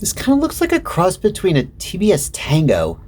This kind of looks like a cross between a TBS Tango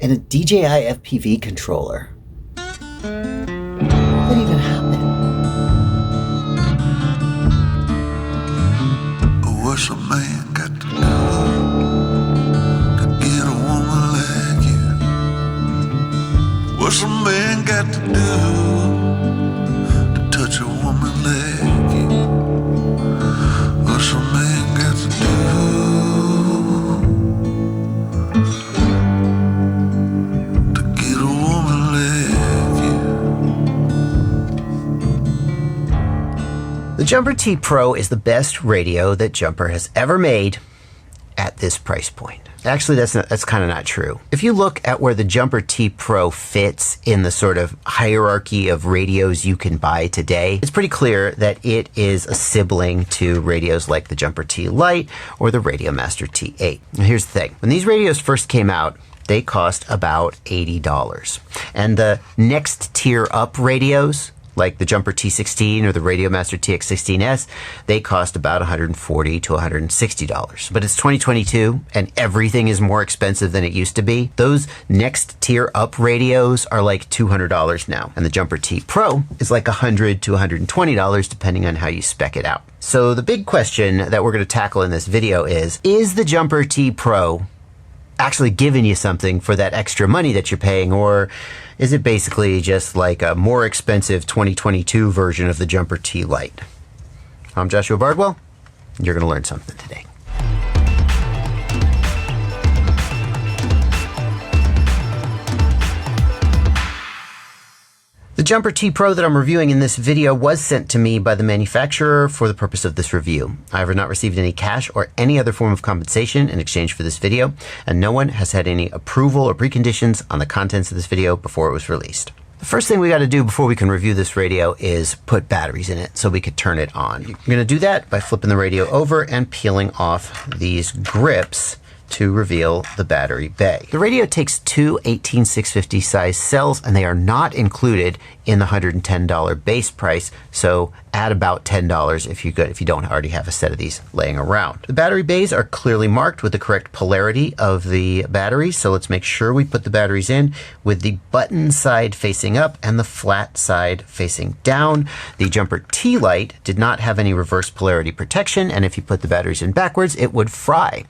and a DJI FPV controller. What even happened? What's a man got to do to get a woman like you? What's a man got to do to touch a woman like you? What's a man got to do to get a woman like you? The Jumper T Pro is the best radio that Jumper has ever made at this price point. Actually, that's kind of not true. If you look at where the Jumper T Pro fits in the sort of hierarchy of radios you can buy today, it's pretty clear that it is a sibling to radios like the Jumper T-Lite or the Radiomaster T8. Now, here's the thing. When these radios first came out, they cost about $80. And the next tier up radios, like the Jumper T16 or the Radiomaster TX16S, they cost about $140 to $160. But it's 2022 and everything is more expensive than it used to be. Those next tier up radios are like $200 now. And the Jumper T Pro is like $100 to $120 depending on how you spec it out. So the big question that we're going to tackle in this video is the Jumper T Pro actually giving you something for that extra money that you're paying, or is it basically just like a more expensive 2022 version of the Jumper T-Lite? I'm Joshua Bardwell. You're going to learn something today. The Jumper T Pro that I'm reviewing in this video was sent to me by the manufacturer for the purpose of this review. I have not received any cash or any other form of compensation in exchange for this video, and no one has had any approval or preconditions on the contents of this video before it was released. The first thing we got to do before we can review this radio is put batteries in it so we could turn it on. You're going to do that by flipping the radio over and peeling off these grips to reveal the battery bay. The radio takes two 18650 size cells, and they are not included in the $110 base price, so add about $10 if you don't already have a set of these laying around. The battery bays are clearly marked with the correct polarity of the batteries, so let's make sure we put the batteries in with the button side facing up and the flat side facing down. The Jumper T-Lite did not have any reverse polarity protection, and if you put the batteries in backwards, it would fry.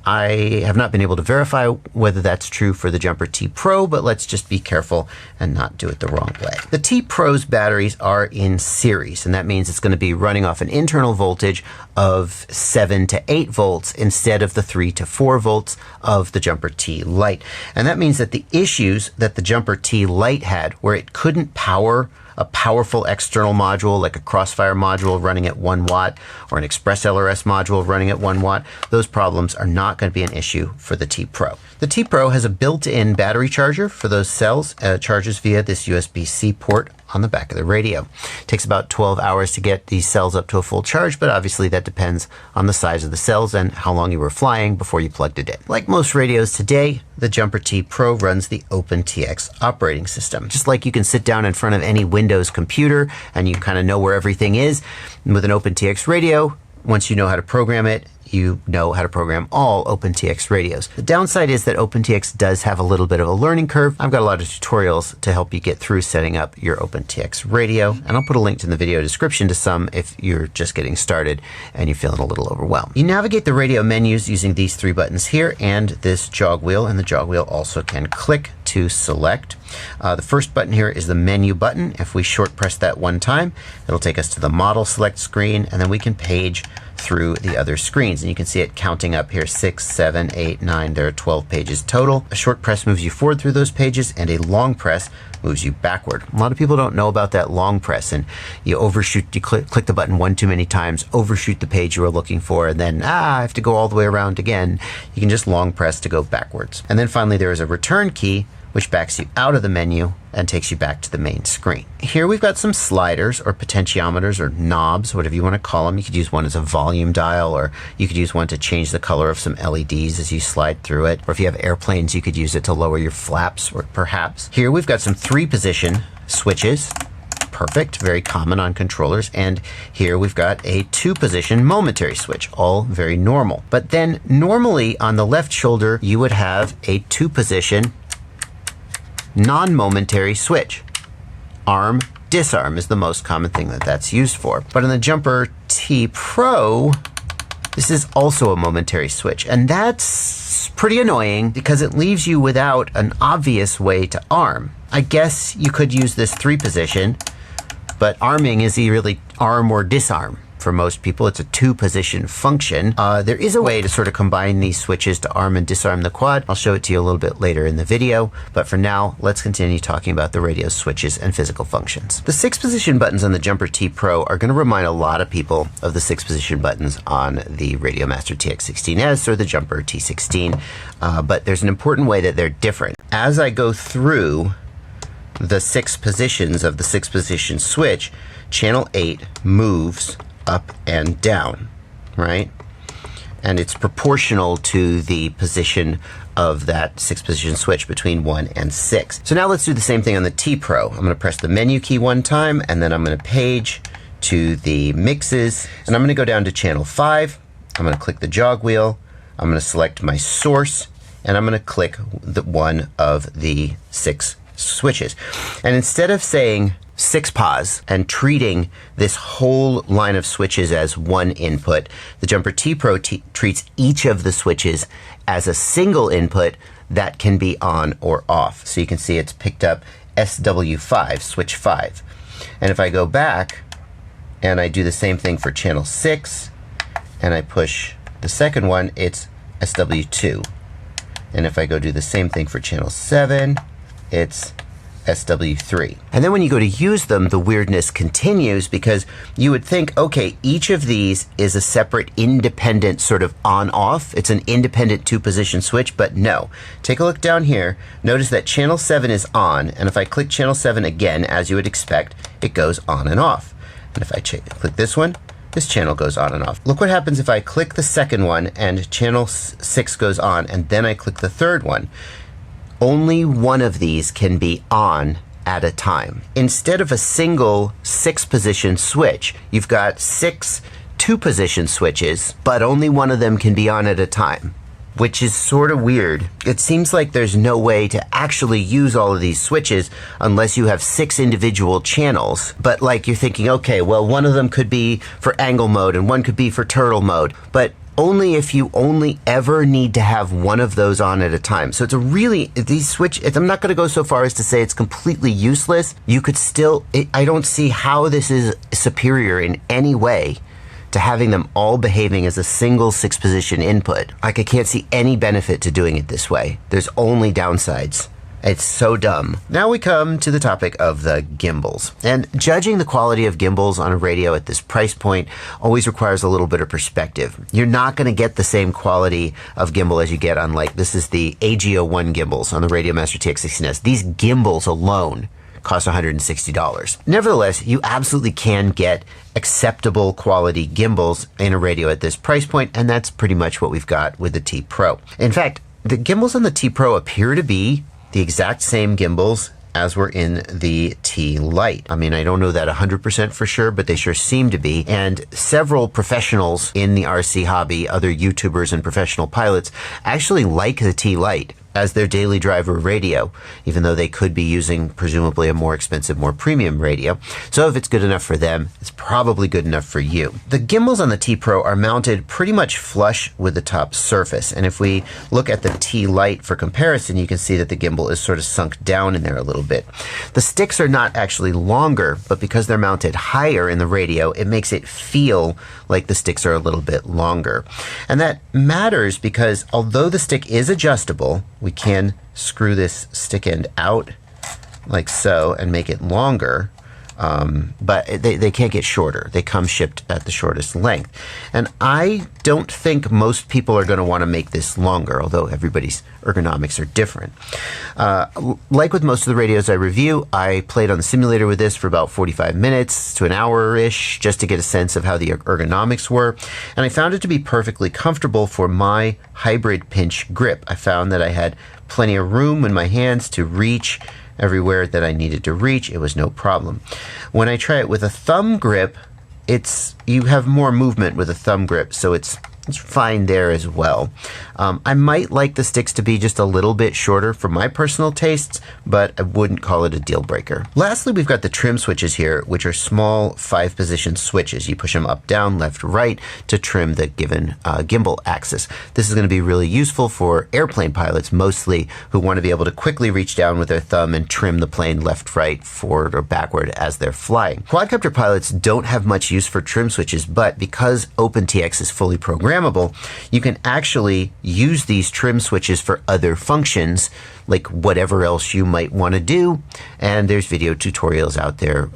I have not been able to verify whether that's true for the Jumper T Pro, but let's just be careful and not do it the wrong way. The T Pro's batteries are in series, and that means it's going to be running off an internal voltage of 7 to 8 volts instead of the 3 to 4 volts of the Jumper T-Lite. And that means that the issues that the Jumper T-Lite had, where it couldn't power a powerful external module like a Crossfire module running at 1 watt or an Express LRS module running at 1 watt, those problems are not going to be an issue for the T Pro. The T Pro has a built-in battery charger for those cells, charges via this USB-C port on the back of the radio. It takes about 12 hours to get these cells up to a full charge, but obviously that depends on the size of the cells and how long you were flying before you plugged it in. Like most radios today, the Jumper T Pro runs the OpenTX operating system. Just like you can sit down in front of any Windows computer and you kind of know where everything is, with an OpenTX radio, once you know how to program it, you know how to program all OpenTX radios. The downside is that OpenTX does have a little bit of a learning curve. I've got a lot of tutorials to help you get through setting up your OpenTX radio, and I'll put a link in the video description to some if you're just getting started and you're feeling a little overwhelmed. You navigate the radio menus using these 3 buttons here and this jog wheel, and the jog wheel also can click to select. The first button here is the menu button. If we short press that 1 time, it'll take us to the model select screen, and then we can page through the other screens, and you can see it counting up here: 6, 7, 8, 9. There are 12 pages total. A short press moves you forward through those pages, and a long press moves you backward. A lot of people don't know about that long press, and you overshoot, you click the button 1 too many times, overshoot the page you were looking for, and then I have to go all the way around again. You can just long press to go backwards. And then finally there is a return key, which backs you out of the menu and takes you back to the main screen. Here we've got some sliders or potentiometers or knobs, whatever you want to call them. You could use one as a volume dial, or you could use one to change the color of some LEDs as you slide through it. Or if you have airplanes, you could use it to lower your flaps, or perhaps. Here we've got some 3-position switches, perfect, very common on controllers. And here we've got a 2-position momentary switch, all very normal. But then normally on the left shoulder, you would have a 2-position non-momentary switch. Arm, disarm is the most common thing that that's used for. But in the Jumper T Pro, this is also a momentary switch, and that's pretty annoying because it leaves you without an obvious way to arm. I guess you could use this 3-position, but arming is really arm or disarm. For most people, it's a 2-position function. There is a way to sort of combine these switches to arm and disarm the quad. I'll show it to you a little bit later in the video, but for now, let's continue talking about the radio switches and physical functions. The 6-position buttons on the Jumper T Pro are going to remind a lot of people of the 6-position buttons on the Radiomaster TX16S or the Jumper T16, but there's an important way that they're different. As I go through the 6 positions of the 6-position switch, channel 8 moves up and down, right? And it's proportional to the position of that 6-position switch between 1 and 6. So now let's do the same thing on the T Pro. I'm going to press the menu key one time, and then I'm going to page to the mixes, and I'm going to go down to channel 5. I'm going to click the jog wheel. I'm going to select my source, and I'm going to click one of the 6 switches. And instead of saying 6 pause and treating this whole line of switches as one input, the Jumper T Pro treats each of the switches as a single input that can be on or off. So you can see it's picked up SW5, switch 5. And if I go back and I do the same thing for channel 6 and I push the second one, it's SW2. And if I go do the same thing for channel 7, it's SW3. And then when you go to use them, the weirdness continues because you would think, okay, each of these is a separate independent sort of on-off. It's an independent 2-position switch, but no. Take a look down here. Notice that channel 7 is on, and if I click channel 7 again, as you would expect, it goes on and off. And if I click this one, this channel goes on and off. Look what happens if I click the second one and channel 6 goes on, and then I click the third one. Only one of these can be on at a time. Instead of a single 6-position switch, you've got 6 2-position switches, but only one of them can be on at a time, which is sort of weird. It seems like there's no way to actually use all of these switches unless you have 6 individual channels. But like you're thinking, okay, well, one of them could be for angle mode and one could be for turtle mode, but only if you only ever need to have one of those on at a time. So it's a really, I'm not going to go so far as to say it's completely useless. You could still, I don't see how this is superior in any way to having them all behaving as a single 6-position input. Like, I can't see any benefit to doing it this way. There's only downsides. It's so dumb. Now we come to the topic of the gimbals. And judging the quality of gimbals on a radio at this price point always requires a little bit of perspective. You're not going to get the same quality of gimbal as you get on, like, this is the AG01 gimbals on the Radiomaster TX16S. These gimbals alone cost $160. Nevertheless, you absolutely can get acceptable quality gimbals in a radio at this price point, and that's pretty much what we've got with the T Pro. In fact, the gimbals on the T Pro appear to be the exact same gimbals as were in the T-Lite. I mean, I don't know that 100% for sure, but they sure seem to be. And several professionals in the RC hobby, other YouTubers and professional pilots, actually like the T-Lite as their daily driver radio, even though they could be using presumably a more expensive, more premium radio. So if it's good enough for them, it's probably good enough for you. The gimbals on the T Pro are mounted pretty much flush with the top surface. And if we look at the T-Lite for comparison, you can see that the gimbal is sort of sunk down in there a little bit. The sticks are not actually longer, but because they're mounted higher in the radio, it makes it feel like the sticks are a little bit longer. And that matters because although the stick is adjustable, we can screw this stick end out like so and make it longer, but they can't get shorter. They come shipped at the shortest length. And I don't think most people are going to want to make this longer, although everybody's ergonomics are different. Like with most of the radios I review, I played on the simulator with this for about 45 minutes to an hour-ish just to get a sense of how the ergonomics were, and I found it to be perfectly comfortable for my hybrid pinch grip. I found that I had plenty of room in my hands to reach everywhere that I needed to reach. It was no problem. When I try it with a thumb grip, you have more movement with a thumb grip, so it's fine there as well. I might like the sticks to be just a little bit shorter for my personal tastes, but I wouldn't call it a deal breaker. Lastly, we've got the trim switches here, which are small 5-position switches. You push them up, down, left, right to trim the given gimbal axis. This is going to be really useful for airplane pilots mostly, who want to be able to quickly reach down with their thumb and trim the plane left, right, forward, or backward as they're flying. Quadcopter pilots don't have much use for trim switches, but because OpenTX is fully programmable, you can actually use these trim switches for other functions, like whatever else you might want to do. And there's video tutorials out there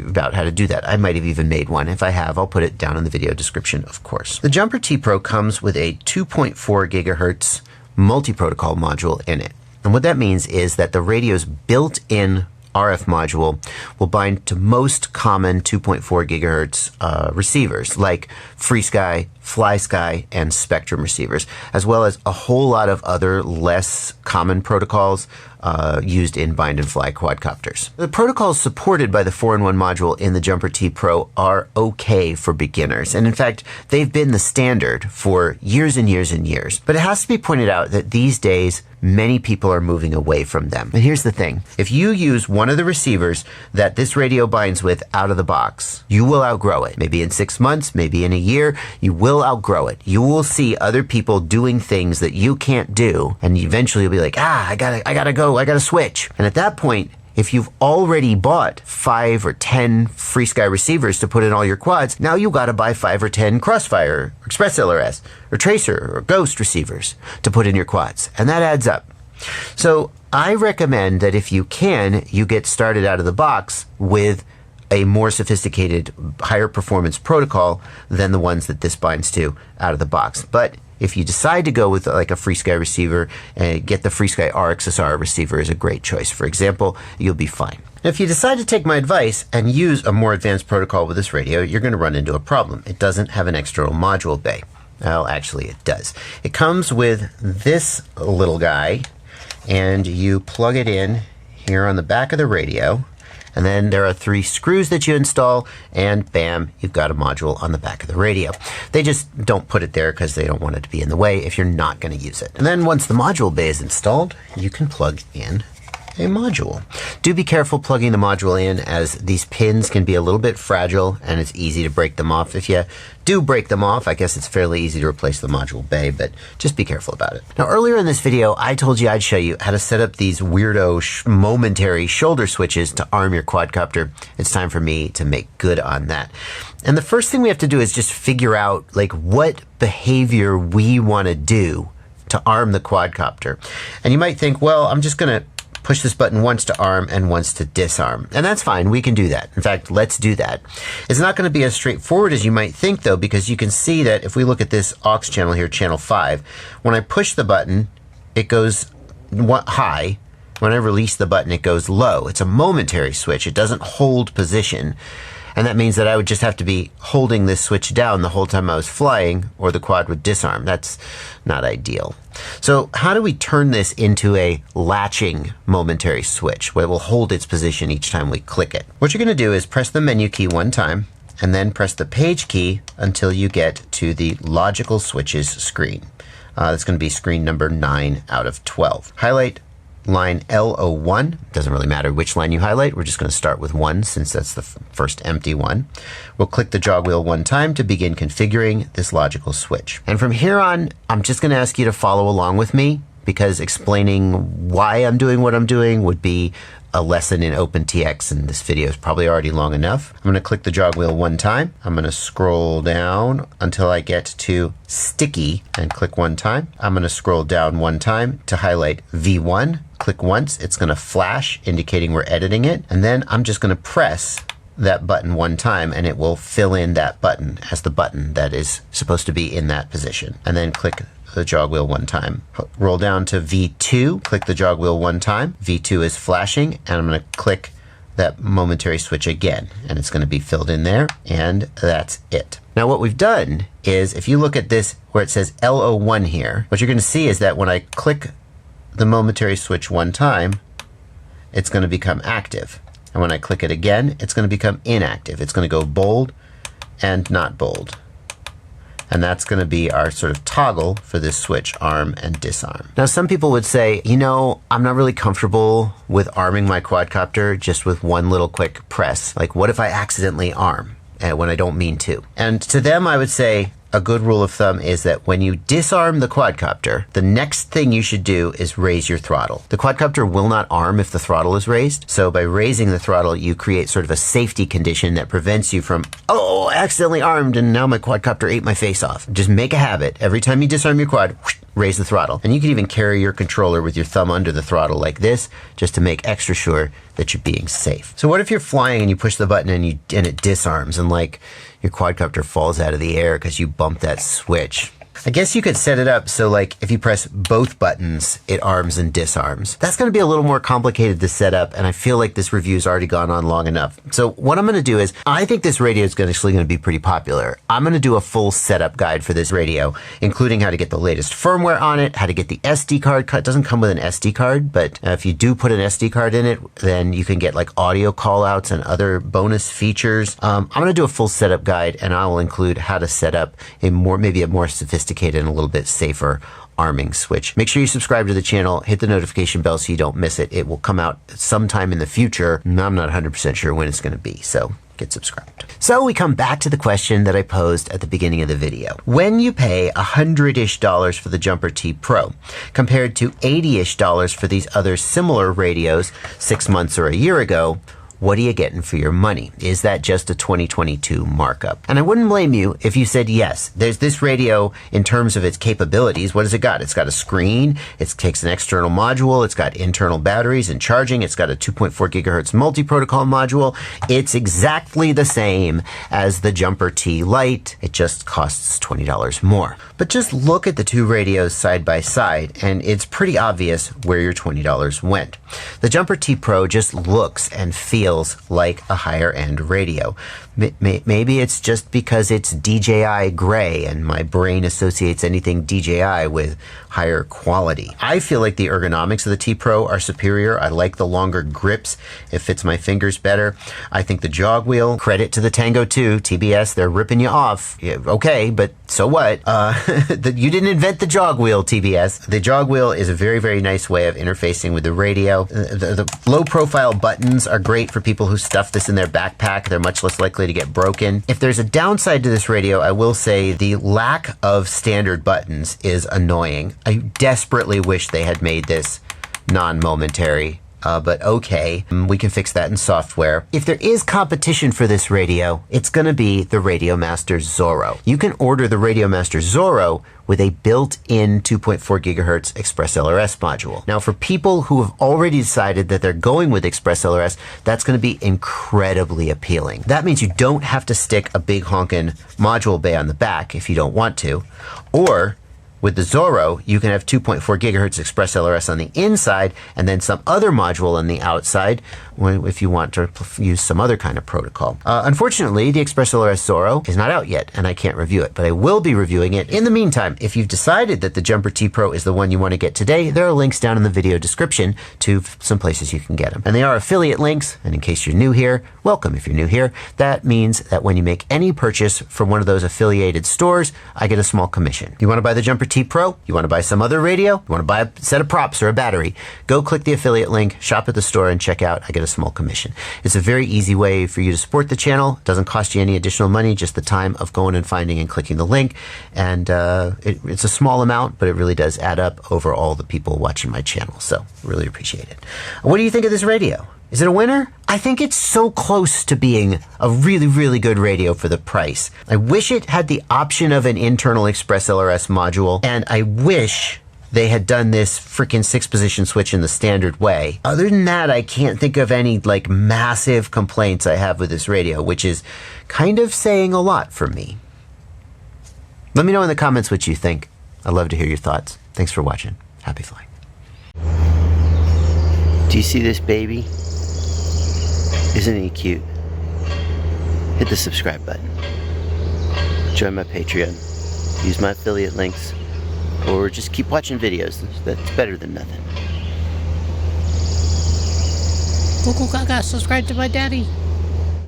about how to do that. I might have even made one. If I have, I'll put it down in the video description, of course. The Jumper T Pro comes with a 2.4 gigahertz multi-protocol module in it. And what that means is that the radio's built-in RF module will bind to most common 2.4 gigahertz receivers like FreeSky, FlySky, and Spectrum receivers, as well as a whole lot of other less common protocols used in bind and fly quadcopters. The protocols supported by the 4-in-1 module in the Jumper T Pro are okay for beginners, and in fact, they've been the standard for years and years and years. But it has to be pointed out that these days, many people are moving away from them. And here's the thing. If you use one of the receivers that this radio binds with out of the box, you will outgrow it. Maybe in 6 months, maybe in a year, you will outgrow it. You will see other people doing things that you can't do, and eventually you'll be like, I gotta go, I gotta switch. And at that point, if you've already bought 5 or 10 FreeSky receivers to put in all your quads, now you gotta buy 5 or 10 Crossfire, or Express LRS, or Tracer, or Ghost receivers to put in your quads. And that adds up. So I recommend that if you can, you get started out of the box with a more sophisticated, higher performance protocol than the ones that this binds to out of the box. But if you decide to go with like a FreeSky receiver, get the FreeSky RXSR receiver is a great choice. For example, you'll be fine. Now, if you decide to take my advice and use a more advanced protocol with this radio, you're going to run into a problem. It doesn't have an external module bay. Well, actually it does. It comes with this little guy, and you plug it in here on the back of the radio. And then there are 3 screws that you install, and bam, you've got a module on the back of the radio. They just don't put it there because they don't want it to be in the way if you're not going to use it. And then once the module bay is installed, you can plug in a module. Do be careful plugging the module in, as these pins can be a little bit fragile and it's easy to break them off. If you do break them off, I guess it's fairly easy to replace the module bay, but just be careful about it. Now, earlier in this video, I told you I'd show you how to set up these weirdo momentary shoulder switches to arm your quadcopter. It's time for me to make good on that. And the first thing we have to do is just figure out like what behavior we want to do to arm the quadcopter. And you might think, well, I'm just going to push this button once to arm and once to disarm. And that's fine, we can do that. In fact, let's do that. It's not going to be as straightforward as you might think though, because you can see that if we look at this aux channel here, channel 5, when I push the button, it goes high. When I release the button, it goes low. It's a momentary switch. It doesn't hold position. And that means that I would just have to be holding this switch down the whole time I was flying, or the quad would disarm. That's not ideal. So how do we turn this into a latching momentary switch where it will hold its position each time we click it? What you're going to do is press the menu key one time, and then press the page key until you get to the logical switches screen. That's going to be screen number 9 out of 12. Highlight line L01. Doesn't really matter which line you highlight. We're just going to start with 1 since that's the first empty one. We'll click the jog wheel one time to begin configuring this logical switch. And from here on, I'm just going to ask you to follow along with me, because explaining why I'm doing what I'm doing would be a lesson in OpenTX, and this video is probably already long enough. I'm going to click the jog wheel one time. I'm going to scroll down until I get to sticky and click one time. I'm going to scroll down one time to highlight V1. Click once. It's going to flash indicating we're editing it. And then I'm just going to press that button one time, and it will fill in that button as the button that is supposed to be in that position. And then click the jog wheel one time. Roll down to V2, click the jog wheel one time. V2 is flashing, and I'm going to click that momentary switch again, and it's going to be filled in there, and that's it. Now what we've done is, if you look at this where it says L01 here, what you're going to see is that when I click the momentary switch one time, it's going to become active. And when I click it again, it's going to become inactive. It's going to go bold and not bold. And that's going to be our sort of toggle for this switch, arm and disarm. Now, some people would say, you know, I'm not really comfortable with arming my quadcopter just with one little quick press. Like, what if I accidentally arm when I don't mean to? And to them, I would say, a good rule of thumb is that when you disarm the quadcopter, the next thing you should do is raise your throttle. The quadcopter will not arm if the throttle is raised. So by raising the throttle, you create sort of a safety condition that prevents you from, oh, I accidentally armed and now my quadcopter ate my face off. Just make a habit. Every time you disarm your quad, whoosh, raise the throttle. And you can even carry your controller with your thumb under the throttle like this, just to make extra sure that you're being safe. So what if you're flying and you push the button and it disarms and like your quadcopter falls out of the air because you bumped that switch? I guess you could set it up so like if you press both buttons, it arms and disarms. That's going to be a little more complicated to set up, and I feel like this review's already gone on long enough. So what I'm going to do is, I think this radio is actually going to be pretty popular. I'm going to do a full setup guide for this radio, including how to get the latest firmware on it, how to get the SD card. It doesn't come with an SD card, but if you do put an SD card in it, then you can get like audio callouts and other bonus features. I'm going to do a full setup guide, and I will include how to set up maybe a more sophisticated and a little bit safer arming switch. Make sure you subscribe to the channel, hit the notification bell so you don't miss it. It will come out sometime in the future. I'm not 100% sure when it's going to be, so get subscribed. So we come back to the question that I posed at the beginning of the video. When you pay $100-ish for the Jumper T Pro, compared to $80-ish for these other similar radios 6 months or a year ago, what are you getting for your money? Is that just a 2022 markup? And I wouldn't blame you if you said yes. There's this radio in terms of its capabilities. What has it got? It's got a screen. It takes an external module. It's got internal batteries and charging. It's got a 2.4 gigahertz multi-protocol module. It's exactly the same as the Jumper T-Lite. It just costs $20 more. But just look at the two radios side by side, and it's pretty obvious where your $20 went. The Jumper T Pro just looks and feels like a higher end radio. Maybe it's just because it's DJI gray and my brain associates anything DJI with higher quality. I feel like the ergonomics of the T Pro are superior. I like the longer grips. It fits my fingers better. I think the jog wheel, credit to the Tango 2, TBS, they're ripping you off. Yeah, okay, but so what? You didn't invent the jog wheel, TBS. The jog wheel is a very, very nice way of interfacing with the radio. The low profile buttons are great for people who stuff this in their backpack. They're much less likely to get broken. If there's a downside to this radio, I will say the lack of standard buttons is annoying. I desperately wish they had made this non-momentary. But okay, we can fix that in software. If there is competition for this radio, it's going to be the Radiomaster Zorro. You can order the Radiomaster Zorro with a built-in 2.4 gigahertz Express LRS module. Now, for people who have already decided that they're going with Express LRS, that's going to be incredibly appealing. That means you don't have to stick a big honkin' module bay on the back if you don't want to, or with the Zorro, you can have 2.4 gigahertz Express LRS on the inside and then some other module on the outside if you want to use some other kind of protocol. Unfortunately, the Express LRS Zorro is not out yet and I can't review it, but I will be reviewing it. In the meantime, if you've decided that the Jumper T Pro is the one you want to get today, there are links down in the video description to some places you can get them. And they are affiliate links, and in case you're new here, welcome if you're new here. That means that when you make any purchase from one of those affiliated stores, I get a small commission. You want to buy the Jumper T Pro? You want to buy some other radio? You want to buy a set of props or a battery? Go click the affiliate link, shop at the store, and check out. I get a small commission. It's a very easy way for you to support the channel. It doesn't cost you any additional money, just the time of going and finding and clicking the link. And it's a small amount, but it really does add up over all the people watching my channel. So really appreciate it. What do you think of this radio? Is it a winner? I think it's so close to being a really, really good radio for the price. I wish it had the option of an internal Express LRS module, and I wish they had done this freaking 6-position switch in the standard way. Other than that, I can't think of any like massive complaints I have with this radio, which is kind of saying a lot for me. Let me know in the comments what you think. I'd love to hear your thoughts. Thanks for watching. Happy flying. Do you see this baby? Isn't he cute? Hit the subscribe button. Join my Patreon. Use my affiliate links. Or just keep watching videos. That's better than nothing. Kuku Gaga, subscribe to my daddy.